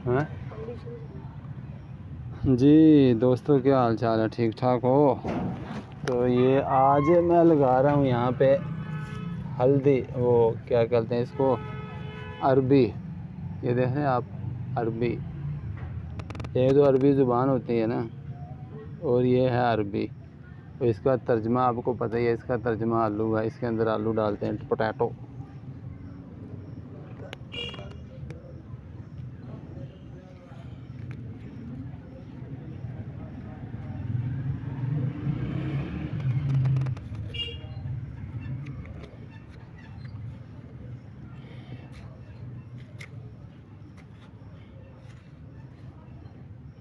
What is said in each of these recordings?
हाँ जी दोस्तों, क्या हाल चाल है? ठीक ठाक हो? तो ये आज मैं लगा रहा हूँ यहाँ पे हल्दी, वो क्या कहते हैं इसको, अरबी। ये देखें आप, अरबी। ये तो अरबी ज़ुबान होती है ना, और ये है अरबी। तो इसका तर्जमा आपको पता ही है, इसका तर्जमा आलू है। इसके अंदर आलू डालते हैं, पोटैटो।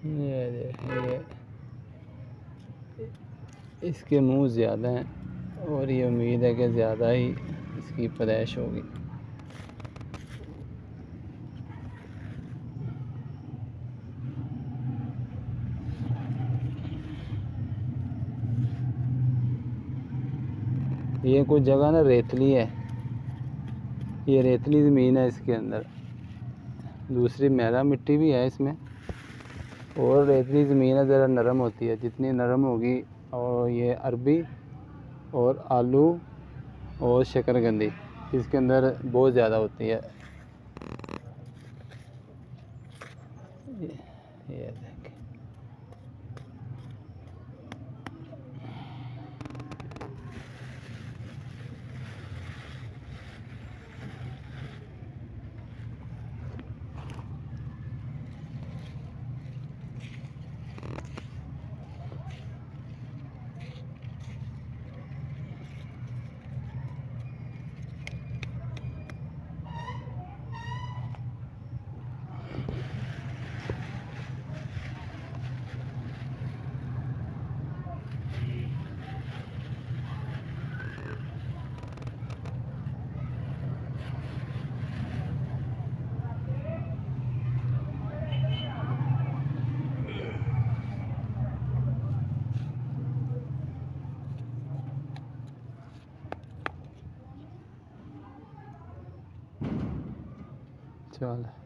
ये देखिए, इसके मुंह ज़्यादा हैं और ये उम्मीद है कि ज़्यादा ही इसकी पैदाइश होगी। ये कुछ जगह ना रेतली है, ये रेतली ज़मीन है। इसके अंदर दूसरी मैला मिट्टी भी है इसमें, और रेतली ज़मीन है, ज़रा नरम होती है। जितनी नरम होगी, और ये अरबी और आलू और शकरकंदी इसके अंदर बहुत ज़्यादा होती है। ये देखिए, चल।